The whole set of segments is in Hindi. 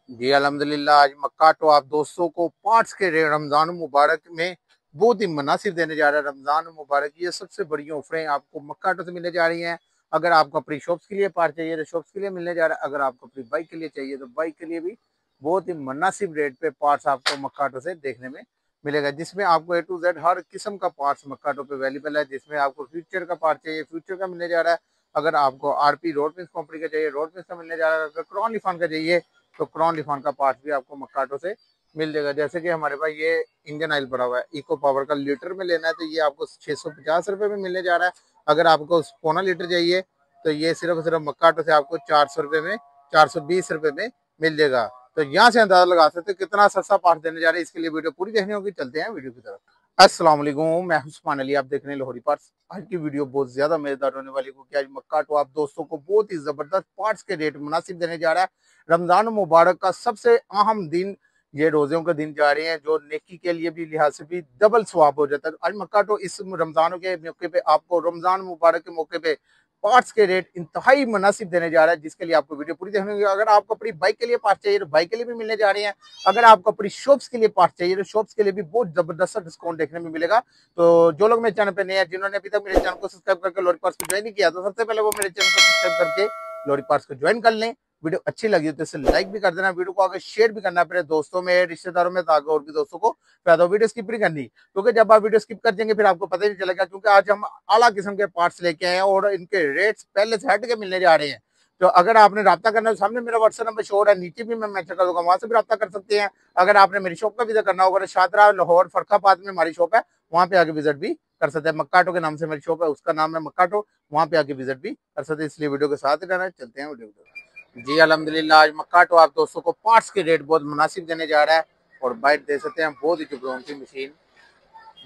जी अल्हम्दुलिल्लाह। आज मक्काटो आप दोस्तों को पार्ट्स के रमजान मुबारक में बहुत ही मुनासिब देने जा रहा है। रमजान मुबारक की ये सबसे बड़ी ऑफरें आपको मक्काटो से मिलने जा रही हैं। अगर आपको अपनी शॉप्स के लिए पार्ट चाहिए तो शॉप्स के लिए मिलने जा रहा है। अगर आपको अपनी बाइक के लिए चाहिए तो बाइक के लिए भी बहुत ही मुनासिब रेट पे पार्ट्स आपको मक्काटो से देखने में मिलेगा, जिसमें आपको A to Z हर किस्म का पार्ट्स मक्काटो पे अवेलेबल है। जिसमें आपको फ्यूचर का पार्ट चाहिए फ्यूचर का मिलने जा रहा है। अगर आपको RP रोड पिंस कंपनी का चाहिए रोड पिंस का मिलने जा रहा है। अगर क्रॉन लिफान का चाहिए तो क्रॉन लिफान का पार्ट भी आपको मक्काटो से मिल जाएगा। जैसे कि हमारे पास ये इंजन ऑयल पड़ा हुआ है, इको पावर का लीटर में लेना है तो ये आपको 650 रुपये में मिलने जा रहा है। अगर आपको पौना लीटर चाहिए तो ये सिर्फ मक्काटो से आपको 400 रुपये में 420 रुपये में मिल जाएगा। तो यहाँ से अंदाजा लगा सकते हैं कितना सस्ता पार्ट देने जा रहे हैं। इसके लिए वीडियो पूरी देखनी होगी। चलते हैं वीडियो की तरफ। अस्सलाम वालेकुम, मैं उस्मान अली, आप देख रहे हैं लाहौरी पार्ट्स। आज की वीडियो बहुत ज्यादा मजेदार होने वाली, क्योंकि आज मक्काटो आप दोस्तों को बहुत ही जबरदस्त पार्ट्स के रेट मुनासिब देने जा रहा है। रमजान मुबारक का सबसे अहम दिन, ये रोज़ों के दिन जा रहे हैं जो नेकी के लिए भी लिहाज से भी डबल सवाब हो जाता है। आज मक्काटो इस रमजानों के मौके पे आपको रमजान मुबारक के मौके पे पार्ट्स के रेट इंतहाई मुनासिब देने जा रहा है, जिसके लिए आपको वीडियो पूरी देखनी होगी। अगर आपको अपनी बाइक के लिए पार्ट्स चाहिए तो बाइक के लिए भी मिलने जा रहे हैं। अगर आपको अपनी शॉप्स के लिए पार्ट्स चाहिए तो शॉप्स के लिए भी बहुत जबरदस्त डिस्काउंट देखने में मिलेगा। तो जो लोग मेरे चैनल पे नए हैं, जिन्होंने अभी तक मेरे चैनल को सब्सक्राइब करके लोरी पार्ट्स को ज्वाइन नहीं किया, तो सबसे पहले वो मेरे चैनल को सब्सक्राइब करके लोरी पार्ट्स को ज्वाइन कर लें। वीडियो अच्छी लगी तो इसे लाइक भी कर देना, वीडियो को आगे शेयर भी करना अपने दोस्तों में रिश्तेदारों में, ताकि और भी दोस्तों को फायदा हो। वीडियो स्किप नहीं करनी, क्योंकि जब आप वीडियो स्किप कर देंगे फिर आपको पता ही नहीं चलेगा। क्योंकि आज हम आला किस्म के पार्ट्स लेके आए हैं और इनके रेट्स पहले से हट के मिलने जा रहे हैं। तो अगर आपने रब्ता करना है, सामने मेरा व्हाट्सएप नंबर शो है, नीचे भी मैं मेंशन कर दूंगा, वहां से भी रब्ता कर सकते हैं। अगर आपने मेरी शॉप का विजिट करना होगा तो शादरा लाहौर फरखाबाद में हमारी शॉप है, वहां पे आके विजिट भी कर सकते हैं। मक्काटो के नाम से मेरी शॉप है, उसका नाम है मक्काटो, वहां पे आके विजिट भी कर सकते हैं। इसलिए वीडियो के साथ ही रहना है। चलते हैं वीडियो को। जी अल्हम्दुलिल्लाह। आज मक्काटो आप दोस्तों को पार्ट्स के रेट बहुत मुनासिब देने जा रहा है। और बाइट दे सकते हैं बहुत ही जुबरों की मशीन,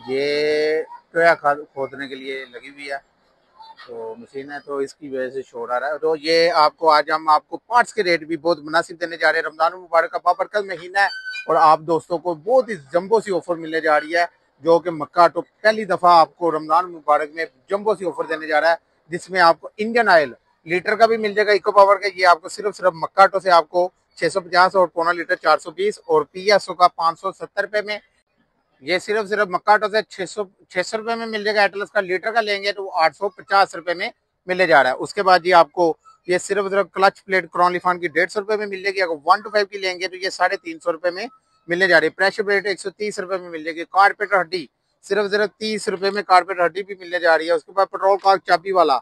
ये टोया खोदने के लिए लगी हुई है, तो मशीन है तो इसकी वजह से शोर आ रहा है। तो ये आपको आज हम आपको पार्ट्स के रेट भी बहुत मुनासिब देने जा रहे हैं। रमजान मुबारक का बाबरकत महीना है और आप दोस्तों को बहुत ही जम्बो सी ऑफर मिलने जा रही है, जो कि मक्काटो पहली दफा आपको रमजान मुबारक में जम्बो सी ऑफर देने जा रहा है, जिसमें आपको इंडियन ऑयल लीटर का भी मिल जाएगा इको पावर का। ये आपको सिर्फ मक्काटो से आपको 650 और पौना लीटर 420 और PSO का 570 रुपये में। ये सिर्फ मक्काटो से 600 रुपये में मिल जाएगा। एटलस का लीटर का लेंगे तो 850 रुपये में मिलने जा रहा है। उसके बाद ये आपको ये सिर्फ क्लच प्लेट क्रॉन लिफान की 150 रुपये में मिल जाएगी। अगर 1 to 5 की लेंगे तो ये 350 रुपये में मिलने जा रही है। प्रेशर प्लेट 130 रुपये में मिल जाएगी। कारपेट हड्डी सिर्फ 30 रुपये में कारपेट हड्डी भी मिलने जा रही है। उसके बाद पेट्रोल का चाबी वाला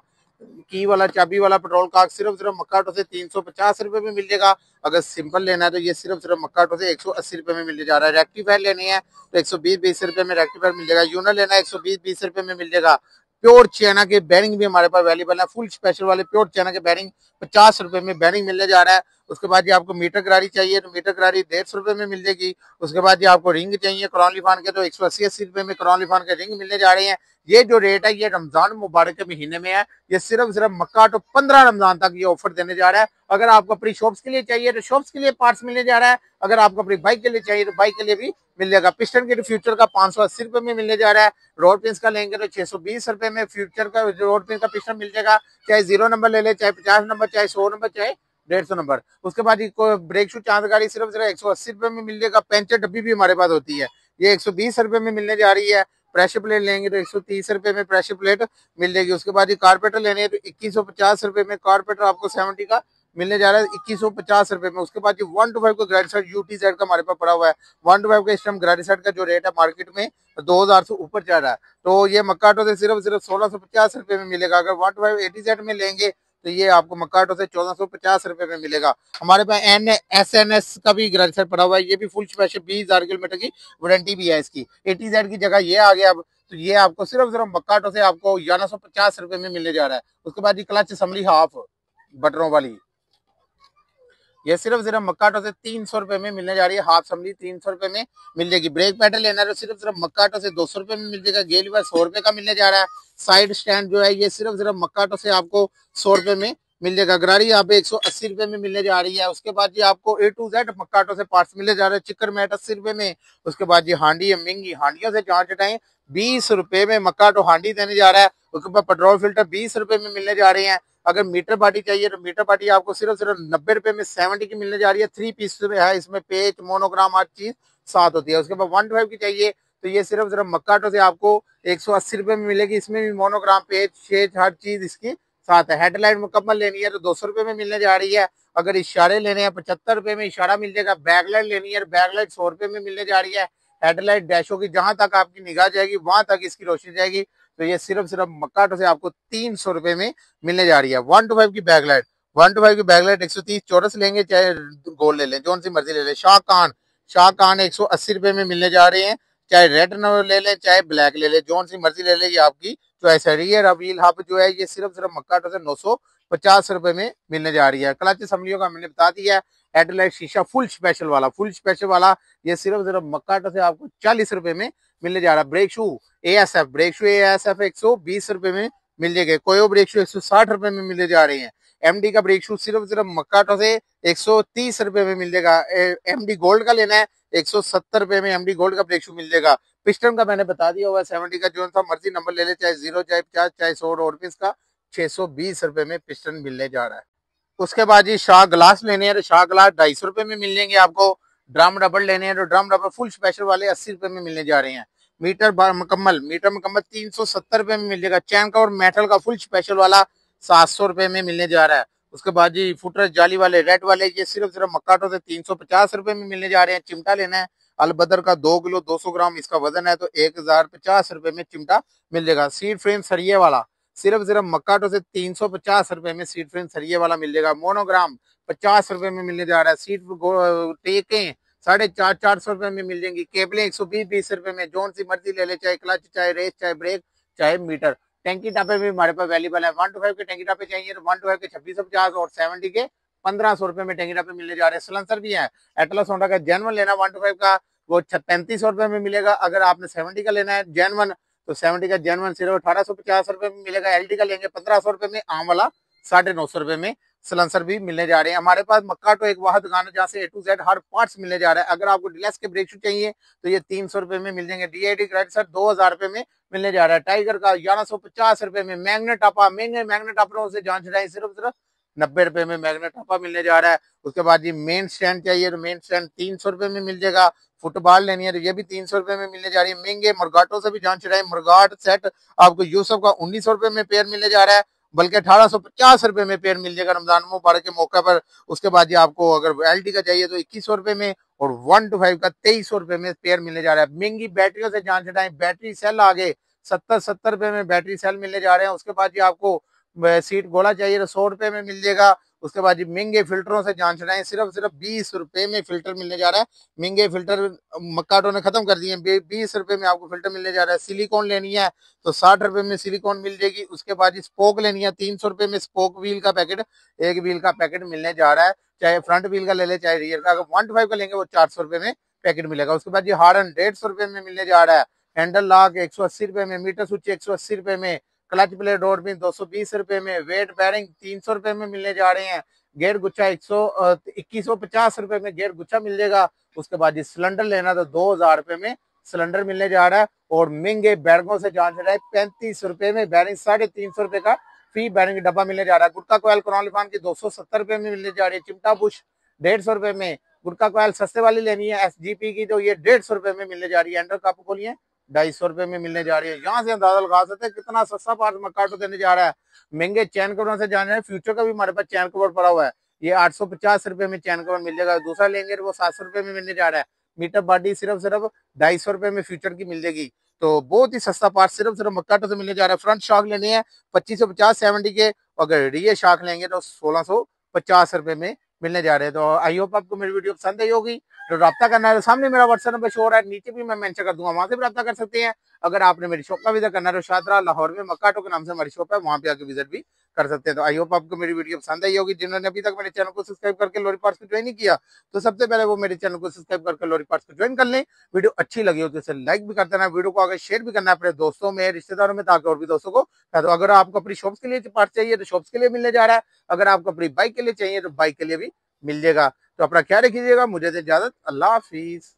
चाबी वाला पेट्रोल का सिर्फ मक्काटो से 350 रुपये में मिल जाएगा। अगर सिंपल लेना है तो ये सिर्फ मक्काटो से 180 रुपये में मिलने जा रहा है। रेक्टिफायर लेने हैं तो 120 रुपये में रेक्टिफायर मिल जाएगा। यूनर लेना है 120 रुपये में मिल जाएगा। प्योर चाइना के बैरिंग भी हमारे पास अवेलेबल है। फुल स्पेशल वाले प्योर चाइना के बैरिंग 50 रुपये में बैरिंग मिलने जा रहा है। उसके बाद ये आपको मीटर गरारी चाहिए तो मीटर गरारी 150 रुपये में मिल जाएगी। उसके बाद ये आपको रिंग चाहिए क्रॉन लिफान के तो 180 रुपये में क्रॉन लिफान के रिंग मिलने जा रहे हैं। ये जो रेट है ये रमजान मुबारक के महीने में है। ये सिर्फ मक्काटो 15 रमजान तक ये ऑफर देने जा रहा है। अगर आपको अपनी शॉप्स के लिए चाहिए तो शॉप्स के लिए पार्ट्स मिलने जा रहा है। अगर आपको अपनी बाइक के लिए चाहिए तो बाइक के लिए भी मिल जाएगा। पिस्टन के फ्यूचर का 580 रुपये में मिलने जा रहा है। रोड पिंस का लेंगे तो 620 रुपये में फ्यूचर का रोड पिंस का पिस्टन मिल जाएगा। चाहे 0 नंबर ले ले, चाहे 50 नंबर, चाहे 100 नंबर, चाहे 150 नंबर। उसके बाद ब्रेक शू चांदगाड़ी सिर्फ 180 रुपये में मिल जाएगा। पेंचर डब्बी भी हमारे पास होती है, ये 120 रुपये में मिलने जा रही है। प्रेशर प्लेट लेंगे तो 130 रुपये में प्रेशर प्लेट मिल जाएगी। उसके बाद ये कारपेटर लेने हैं तो 2150 रुपये में कारपेटर आपको 70 का मिलने जा रहा है 2150 रुपये में। उसके बाद ये 1 to 5 का ग्रेड सेट UTZ का हमारे पास पड़ा हुआ है। 1 to 5 का इस टाइम ग्रेड सेट का जो रेट है मार्केट में 2000 से ऊपर जा रहा है। तो ये मक्काटो से सिर्फ 1650 रुपये में मिलेगा। अगर 1 to 5 ATZ में लेंगे तो ये आपको मक्काटो से 1450 रुपये में मिलेगा। हमारे पास SNS का भी ग्रेड सेट पड़ा हुआ है, ये भी फुल स्पेशल 20,000 किलोमीटर की वारंटी भी है इसकी। ATZ की जगह ये आ गया अब, तो ये आपको सिर्फ मक्काटो से आपको 1150 रुपये में मिलने जा रहा है। उसके बाद ये क्लच असम्बली हाफ बटनों वाली, ये सिर्फ मक्काटो से 300 रुपये में मिलने जा रही है। हाफ असम्बली 300 रुपये में मिल जाएगी। ब्रेक पैडल लेना है तो सिर्फ मक्काटो से 200 रुपये में मिल जाएगा। गेयर लीवर 100 रुपये का मिलने जा रहा है। साइड स्टैंड जो है ये सिर्फ मक्काटो से आपको 100 रुपये में मिल जाएगा। गरारी यहाँ पे 180 रुपये में मिलने जा रही है। उसके बाद ये आपको A to Z मक्काटो से पार्ट्स मिलने जा रहे हैं। चिकर मैट 80 रुपये में। उसके बाद ये हांडी है महंगी, हांडियों से जांच हटाएं 20 रुपये में मक्काटो हांडी देने जा रहा है। उसके बाद पेट्रोल फिल्टर 20 रुपये में मिलने जा रहे हैं। अगर मीटर बाटी चाहिए तो मीटर बाटी आपको सिर्फ सिर्फ 90 रुपए में 70 की मिलने जा रही है। 3 पीस में है, इसमें पेज मोनोग्राम हर चीज साथ होती है। उसके बाद 125 की चाहिए तो ये सिर्फ सिर्फ मक्काटो से आपको 180 रुपए में मिलेगी। इसमें भी मोनोग्राम पेज शेज हर चीज इसकी साथ है। हेडलाइट मुकम्मल लेनी है तो 200 रुपए में मिलने जा रही है। अगर इशारे लेने हैं 75 रुपए में इशारा मिल जाएगा। बैकलाइट लेनी है, बैकलाइट 100 रुपए में मिलने जा रही है। हेडलाइट डैशो की जहां तक आपकी निगाह जाएगी वहां तक इसकी रोशनी जाएगी। तो ये सिर्फ सिर्फ मक्काटो से आपको 300 रुपए में मिलने जा रही है। 125 की बैकलाइट, 125 की बैकलाइट 130 चौरस लेंगे चाहे गोल ले लें, जो सी मर्जी ले लें। शाहकान 180 रुपए में मिलने जा रहे हैं। चाहे रेड ले लें चाहे ब्लैक ले लें, जो सी मर्जी ले लें, ये आपकी चॉइस है। रियर व्हील हब जो है ये सिर्फ सिर्फ मक्काटो से 950 रुपए में मिलने जा रही है। क्लच असम्बलियों का मैंने बता दिया। हेडलाइट शीशा फुल स्पेशल वाला ये सिर्फ सिर्फ मक्काटो से आपको 40 रुपए में मिलने जा रहा है। ब्रेक शू ASF 120 रुपए में मिल जाएगा। कोयो ब्रेक शू 160 रुपए में मिलने जा रहे हैं। MD का ब्रेक शू सिर्फ सिर्फ मक्काटो से 130 रुपए में मिल जाएगा। MD गोल्ड का लेना है 170 रुपए में MD गोल्ड का ब्रेक शू मिल जाएगा। पिस्टन का मैंने बता दिया हुआ है 70 का, जो सा मर्जी नंबर ले ले, चाहे 0 चाहे 50 चाहे 100 का 620 रुपए में पिस्टन मिलने जा रहा है। उसके बाद जी शाह ग्लास लेने हैं तो शाह ग्लास 250 रुपए में मिल जाएंगे आपको। ड्रम डबल लेने हैं तो ड्रम डबल फुल स्पेशल वाले 80 रुपए में मिलने जा रहे हैं। मीटर मुकम्मल 370 रुपए में मिल जाएगा। चैन का और मेटल का फुल स्पेशल वाला 700 रुपए में मिलने जा रहा है। उसके बाद जी फुटर जाली वाले रेड वाले ये सिर्फ सिर्फ मक्काटो से 350 रुपए में मिलने जा रहे हैं। चिमटा लेना है अलबदर का 2 किलो 200 ग्राम इसका वजन है तो 1050 रुपए में चिमटा मिल जाएगा। सीट फ्रेम सरिये वाला सिर्फ सिर्फ मक्काटो से 350 रुपए में सीट फ्रेम सरिये वाला मिल जाएगा। मोनोग्राम 50 रुपए में मिलने जा रहा है। सीट टेकें 450 रुपए में मिल जाएंगी। केबलें 120 रुपए में, जोन सी मर्जी ले ले, चाहे क्लच चाहे रेस चाहे ब्रेक चाहे मीटर। टैंकी टापे भी हमारे पास अवेलेबल है। 125 के टैंकी टापे चाहिए तो 125 के 2650 और 70 के 1500 रुपए में टैंकी टापे मिलने जा रहे हैं। सलेंसर भी है। एटलस होंडा का जेनवन लेना 125 का वो 3500 रुपए में मिलेगा। अगर आपने 70 का लेना है जेनवन तो 70 का जेनवन सिर्फ 1850 रुपए में मिलेगा। LD का लेंगे 1500 रुपए में, आम वाला 950 रुपए में सलेंसर भी मिलने जा रहे हैं। हमारे पास मक्काटो एक वह दुकान है जहाँ से A to Z her parts मिलने जा रहा है। अगर आपको डीलक्स के ब्रेक शू चाहिए तो ये 300 रुपए में मिल जाएंगे। DID क्रेडिट सर 2000 रुपए में मिलने जा रहा है। टाइगर का 1150 रुपए में। मैग्नेट टापा महंगे मैग्नेट टापरों से जान छुड़ाई सिर्फ सिर्फ 90 रुपए में मैग्नेट टापा मिलने जा रहा है। उसके बाद जी मेन स्टैंड चाहिए तो मेन स्टैंड 300 रुपए में मिल जाएगा। फुटबॉल लेनी है तो ये भी 300 रुपए में मिलने जा रही है। महंगे मुर्गाटों से भी जान छुड़ाई। मुर्गाट सेट आपको यूसुफ का 1900 रुपए में पेयर मिलने जा रहा है, बल्कि 1850 रुपए में पेयर मिल जाएगा रमजान मुबारक के मौके पर। उसके बाद जी आपको अगर LD का चाहिए तो 2100 रुपए में और 125 का 2300 रुपए में पेयर मिलने जा रहा है। महंगी बैटरियों से जान छुड़ाई। बैटरी सेल आगे 70 रुपए में बैटरी सेल मिलने जा रहे हैं। उसके बाद जी आपको सीट गोला चाहिए तो 100 रुपए में मिल जाएगा। उसके बाद जी महंगे फिल्टरों से जान छुड़ाएं। सिर्फ सिर्फ 20 रुपए में फिल्टर मिलने जा रहा है। महंगे फिल्टर मक्काटो ने खत्म कर दिए। 20 रुपए में आपको फिल्टर मिलने जा रहा है। सिलिकॉन लेनी है तो 60 रुपए में सिलिकॉन मिल जाएगी। उसके बाद जी स्पोक लेनी है 300 रुपए में स्पोक व्हील का पैकेट, एक व्हील का पैकेट मिलने जा रहा है। चाहे फ्रंट व्हील का ले ले चाहे रियर का। अगर 125 का लेंगे वो 400 रुपए में पैकेट मिलेगा। उसके बाद जी हार्डन 150 रुपए में मिलने जा रहा है। हैंडल लॉक 180 रुपए में। मीटर स्विच 180 रुपए में। क्लच प्लेट डोर पिन 220 रुपए में। वेट बैरिंग 300 रुपए में मिलने जा रहे हैं। गेयर गुच्छा 2150 रुपए में गेयर गुच्छा मिल जाएगा। उसके बाद सिलेंडर लेना तो 2000 रुपए में सिलेंडर मिलने जा रहा है। और महंगे बैरगों से जान रहा है 35 रुपए में बैरिंग 350 रुपए का फ्री बैरिंग डब्बा मिलने जा रहा है। गुटका कोयल क्रॉनलिफान की 270 रुपए में मिलने जा रही है। चिमटा बुश 150 रुपए में। गुटका कोयल सस्ते वाली लेनी है SGP की तो ये 150 रुपए में मिलने जा रही है। एंडर कप खोलिए 250 रुपए में मिलने जा रही है। यहाँ से अंदाजा लगा सकते हैं कितना सस्ता पार्ट मक्काटो देने जा रहा है। महंगे चैन कवरों से जान रहे हैं। फ्यूचर का भी हमारे पास चैन कवर पड़ा हुआ है। ये 850 रुपए में चैन कवर मिल जाएगा। दूसरा लेंगे तो वो 700 रुपए में मिलने जा रहा है। मीटर बॉडी सिर्फ सिर्फ 250 रुपए में फ्यूचर की मिल जाएगी। तो बहुत ही सस्ता पार्ट सिर्फ सिर्फ मक्काटो से मिलने जा रहा है। फ्रंट शॉक लेने हैं 2550 70 के। अगर रियर शॉक लेंगे तो 1650 रुपए में मिलने जा रहे हैं। तो आई होप आपको मेरी वीडियो पसंद आई होगी। तो रब्ता करना है तो सामने मेरा व्हाट्सएप नंबर शो हो रहा है, नीचे भी मैं मेंशन कर दूंगा, वहां से भी रब्ता कर सकते हैं। अगर आपने मेरी शॉप का विजिट करना है तो शादरा लाहौर में मक्काटो के नाम से हमारी शॉप है, वहां पे आके विजिट भी कर सकते हैं। तो आई होप आपको मेरी वीडियो पसंद आई होगी। जिन्होंने अभी तक मेरे चैनल को सब्सक्राइब करके लोरी पार्ट्स को ज्वाइन नहीं किया तो सबसे पहले वो मेरे चैनल को सब्सक्राइब करके लोरी पार्ट्स को ज्वाइन कर लें। वीडियो अच्छी लगी हो तो इसे लाइक भी कर देना। वीडियो को आगे शेयर भी करना है अपने दोस्तों में रिश्तेदारों में, ताकि और भी दोस्तों को। तो अगर आपको अपनी शॉप्स के लिए पार्ट्स चाहिए तो शॉप्स के लिए मिलने जा रहा है। अगर आपको अपनी बाइक के लिए चाहिए तो बाइक के लिए भी मिल जाएगा। तो अपना ख्याल रखिएगा। मुझे इजाजत, अल्लाह हाफिज।